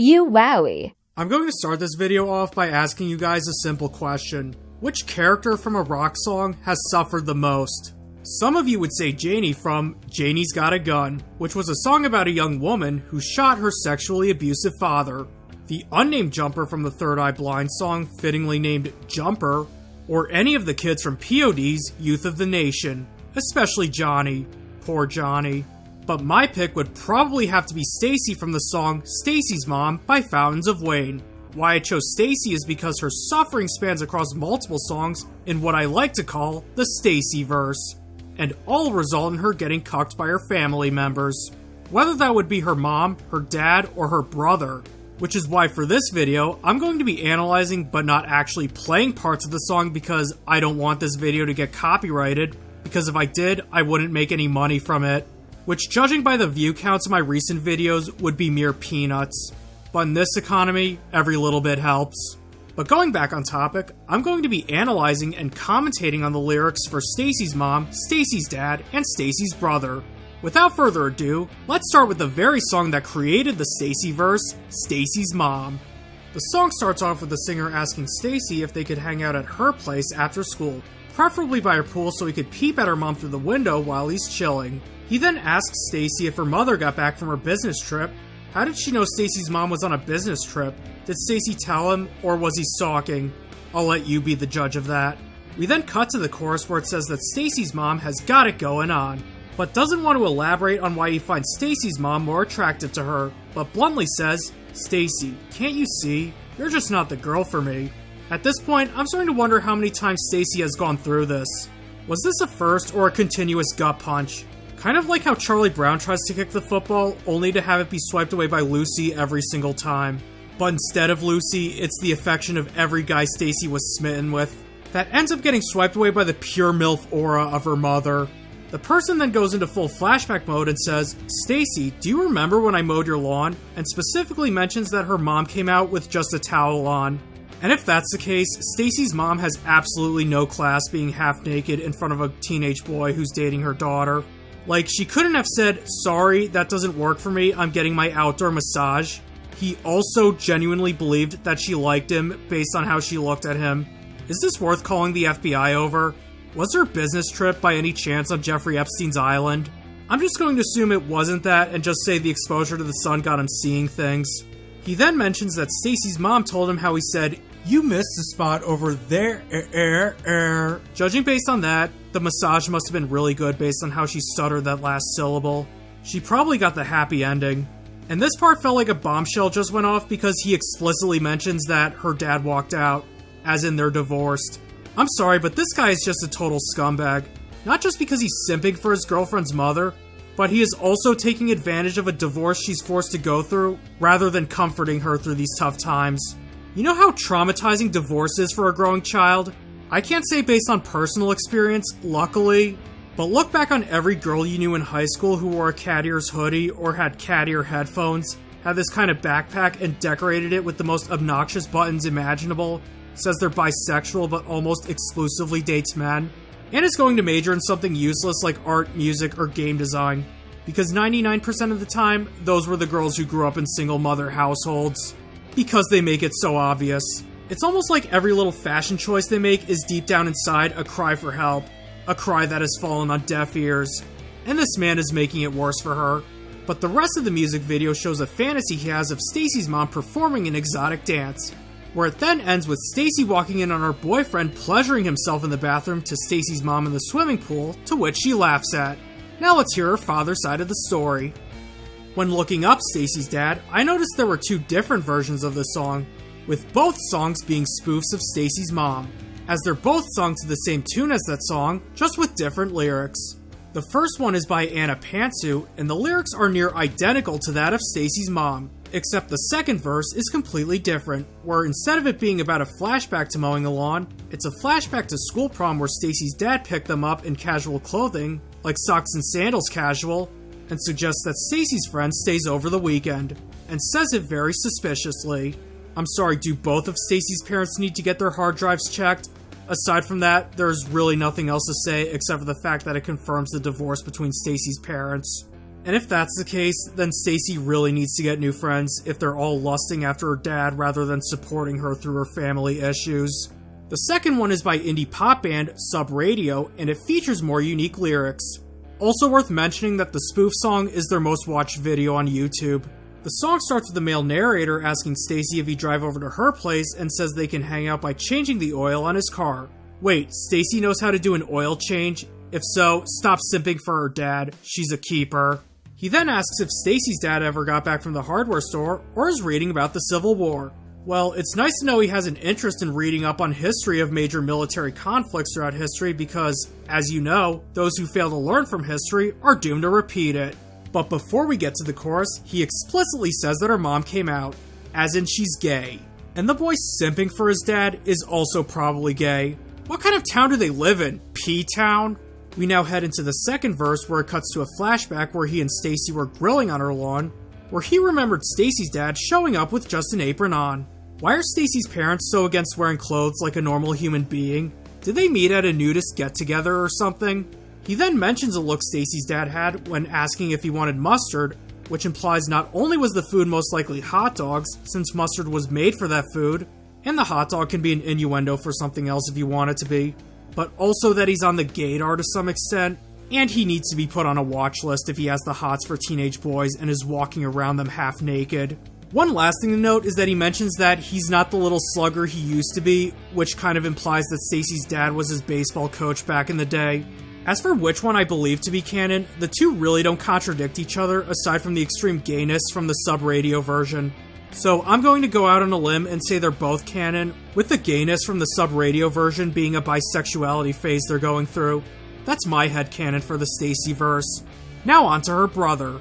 Euaoi. I'm going to start this video off by asking you guys a simple question. Which character from a rock song has suffered the most? Some of you would say Janie from Janie's Got a Gun, which was a song about a young woman who shot her sexually abusive father. The unnamed Jumper from the Third Eye Blind song, fittingly named Jumper, or any of the kids from POD's Youth of the Nation, especially Johnny. Poor Johnny. But my pick would probably have to be Stacy from the song Stacy's Mom by Fountains of Wayne. Why I chose Stacy is because her suffering spans across multiple songs in what I like to call the Stacyverse, and all result in her getting cucked by her family members. Whether that would be her mom, her dad, or her brother. Which is why for this video, I'm going to be analyzing but not actually playing parts of the song because I don't want this video to get copyrighted, because if I did, I wouldn't make any money from it. Which, judging by the view counts of my recent videos, would be mere peanuts. But in this economy, every little bit helps. But going back on topic, I'm going to be analyzing and commentating on the lyrics for Stacy's mom, Stacy's dad, and Stacy's brother. Without further ado, let's start with the very song that created the Stacyverse, Stacy's Mom. The song starts off with the singer asking Stacy if they could hang out at her place after school, preferably by her pool so he could peep at her mom through the window while he's chilling. He then asks Stacy if her mother got back from her business trip. How did she know Stacy's mom was on a business trip? Did Stacy tell him, or was he stalking? I'll let you be the judge of that. We then cut to the chorus where it says that Stacy's mom has got it going on, but doesn't want to elaborate on why he finds Stacy's mom more attractive to her, but bluntly says, "Stacy, can't you see? You're just not the girl for me." At this point, I'm starting to wonder how many times Stacy has gone through this. Was this a first or a continuous gut punch? Kind of like how Charlie Brown tries to kick the football, only to have it be swiped away by Lucy every single time. But instead of Lucy, it's the affection of every guy Stacy was smitten with that ends up getting swiped away by the pure MILF aura of her mother. The person then goes into full flashback mode and says, "Stacy, do you remember when I mowed your lawn?" and specifically mentions that her mom came out with just a towel on. And if that's the case, Stacy's mom has absolutely no class being half naked in front of a teenage boy who's dating her daughter. Like, she couldn't have said, "Sorry, that doesn't work for me, I'm getting my outdoor massage." He also genuinely believed that she liked him based on how she looked at him. Is this worth calling the FBI over? Was her business trip by any chance on Jeffrey Epstein's island? I'm just going to assume it wasn't that and just say the exposure to the sun got him seeing things. He then mentions that Stacy's mom told him how he said, "You missed the spot over there." Judging based on that, the massage must have been really good based on how she stuttered that last syllable. She probably got the happy ending. And this part felt like a bombshell just went off because he explicitly mentions that her dad walked out, as in they're divorced. I'm sorry, but this guy is just a total scumbag. Not just because he's simping for his girlfriend's mother, but he is also taking advantage of a divorce she's forced to go through, rather than comforting her through these tough times. You know how traumatizing divorce is for a growing child? I can't say based on personal experience, luckily, but look back on every girl you knew in high school who wore a cat ears hoodie or had cat ear headphones, had this kind of backpack and decorated it with the most obnoxious buttons imaginable, says they're bisexual but almost exclusively dates men, and is going to major in something useless like art, music, or game design. Because 99% of the time, those were the girls who grew up in single mother households. Because they make it so obvious. It's almost like every little fashion choice they make is deep down inside a cry for help. A cry that has fallen on deaf ears. And this man is making it worse for her. But the rest of the music video shows a fantasy he has of Stacy's mom performing an exotic dance, where it then ends with Stacy walking in on her boyfriend pleasuring himself in the bathroom to Stacy's mom in the swimming pool, to which she laughs at. Now let's hear her father's side of the story. When looking up Stacy's dad, I noticed there were two different versions of the song, with both songs being spoofs of Stacy's mom, as they're both sung to the same tune as that song, just with different lyrics. The first one is by Anna Pantsu, and the lyrics are near identical to that of Stacy's mom, except the second verse is completely different, where instead of it being about a flashback to mowing the lawn, it's a flashback to school prom where Stacy's dad picked them up in casual clothing, like socks and sandals casual, and suggests that Stacy's friend stays over the weekend, and says it very suspiciously. I'm sorry, do both of Stacy's parents need to get their hard drives checked? Aside from that, there's really nothing else to say except for the fact that it confirms the divorce between Stacy's parents. And if that's the case, then Stacy really needs to get new friends if they're all lusting after her dad rather than supporting her through her family issues. The second one is by indie pop band Sub Radio, and it features more unique lyrics. Also worth mentioning that the spoof song is their most watched video on YouTube. The song starts with the male narrator asking Stacy if he drive over to her place and says they can hang out by changing the oil on his car. Wait, Stacy knows how to do an oil change? If so, stop simping for her dad. She's a keeper. He then asks if Stacy's dad ever got back from the hardware store or is reading about the Civil War. Well, it's nice to know he has an interest in reading up on history of major military conflicts throughout history because, as you know, those who fail to learn from history are doomed to repeat it. But before we get to the chorus, he explicitly says that her mom came out, as in she's gay. And the boy simping for his dad is also probably gay. What kind of town do they live in? P-Town? We now head into the second verse where it cuts to a flashback where he and Stacy were grilling on her lawn, where he remembered Stacy's dad showing up with just an apron on. Why are Stacy's parents so against wearing clothes like a normal human being? Did they meet at a nudist get-together or something? He then mentions a look Stacy's dad had when asking if he wanted mustard, which implies not only was the food most likely hot dogs, since mustard was made for that food, and the hot dog can be an innuendo for something else if you want it to be, but also that he's on the gaydar to some extent, and he needs to be put on a watch list if he has the hots for teenage boys and is walking around them half naked. One last thing to note is that he mentions that he's not the little slugger he used to be, which kind of implies that Stacy's dad was his baseball coach back in the day. As for which one I believe to be canon, the two really don't contradict each other aside from the extreme gayness from the Sub Radio version. So I'm going to go out on a limb and say they're both canon, with the gayness from the Sub Radio version being a bisexuality phase they're going through. That's my headcanon for the Stacyverse. Now on to her brother.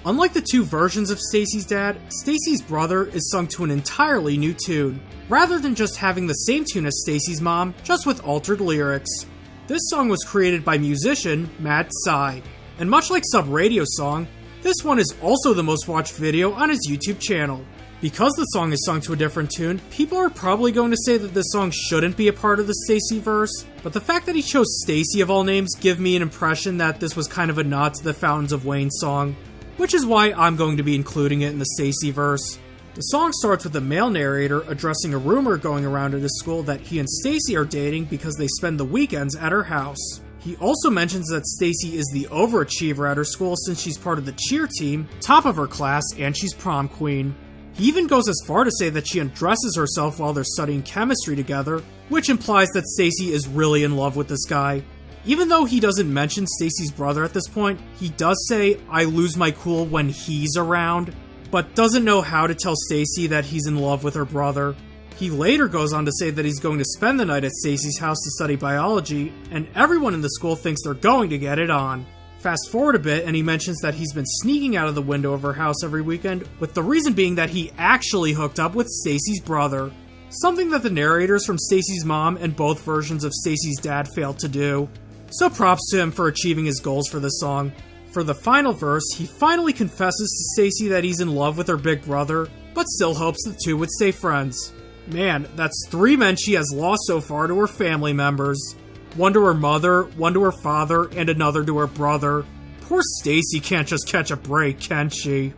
Unlike the two versions of Stacy's dad, Stacy's brother is sung to an entirely new tune, rather than just having the same tune as Stacy's mom, just with altered lyrics. This song was created by musician Mad Psy, and much like Sub Radio's song, this one is also the most watched video on his YouTube channel. Because the song is sung to a different tune, people are probably going to say that this song shouldn't be a part of the Stacyverse, but the fact that he chose Stacy of all names give me an impression that this was kind of a nod to the Fountains of Wayne song, which is why I'm going to be including it in the Stacyverse. The song starts with the male narrator addressing a rumor going around at his school that he and Stacy are dating because they spend the weekends at her house. He also mentions that Stacy is the overachiever at her school since she's part of the cheer team, top of her class, and she's prom queen. He even goes as far to say that she undresses herself while they're studying chemistry together, which implies that Stacy is really in love with this guy. Even though he doesn't mention Stacy's brother at this point, he does say, "I lose my cool when he's around," but doesn't know how to tell Stacy that he's in love with her brother. He later goes on to say that he's going to spend the night at Stacy's house to study biology, and everyone in the school thinks they're going to get it on. Fast forward a bit, and he mentions that he's been sneaking out of the window of her house every weekend, with the reason being that he actually hooked up with Stacy's brother. Something that the narrators from Stacy's mom and both versions of Stacy's dad failed to do. So props to him for achieving his goals for this song. For the final verse, he finally confesses to Stacy that he's in love with her big brother, but still hopes the two would stay friends. Man, that's 3 men she has lost so far to her family members. One to her mother, one to her father, and another to her brother. Poor Stacy can't just catch a break, can she?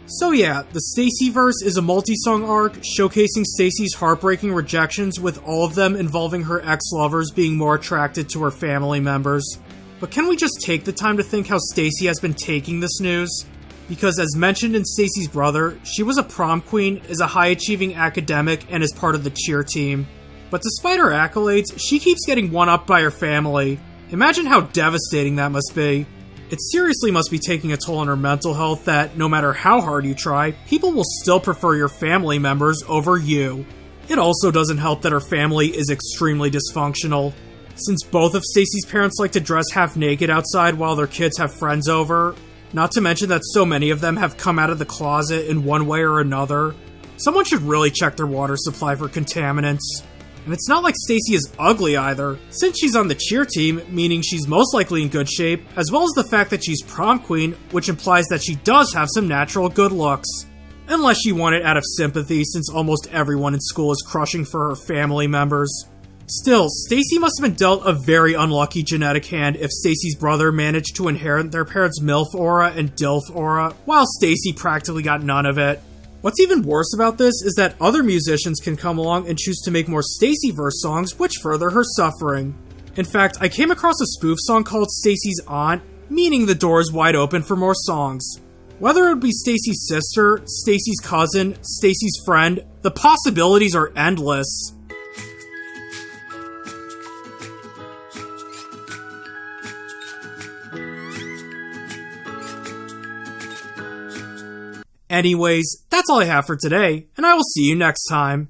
So yeah, the Stacyverse is a multi-song arc showcasing Stacy's heartbreaking rejections, with all of them involving her ex-lovers being more attracted to her family members. But can we just take the time to think how Stacy has been taking this news? Because as mentioned in Stacy's brother, she was a prom queen, is a high-achieving academic, and is part of the cheer team. But despite her accolades, she keeps getting one-upped by her family. Imagine how devastating that must be. It seriously must be taking a toll on her mental health that, no matter how hard you try, people will still prefer your family members over you. It also doesn't help that her family is extremely dysfunctional. Since both of Stacy's parents like to dress half naked outside while their kids have friends over, not to mention that so many of them have come out of the closet in one way or another, someone should really check their water supply for contaminants. And it's not like Stacy is ugly either, since she's on the cheer team, meaning she's most likely in good shape, as well as the fact that she's prom queen, which implies that she does have some natural good looks. Unless she won it out of sympathy, since almost everyone in school is crushing for her family members. Still, Stacy must have been dealt a very unlucky genetic hand if Stacy's brother managed to inherit their parents' MILF aura and DILF aura, while Stacy practically got none of it. What's even worse about this is that other musicians can come along and choose to make more Stacyverse songs, which further her suffering. In fact, I came across a spoof song called Stacy's Aunt, meaning the door is wide open for more songs. Whether it would be Stacy's sister, Stacy's cousin, Stacy's friend, the possibilities are endless. Anyways, that's all I have for today, and I will see you next time.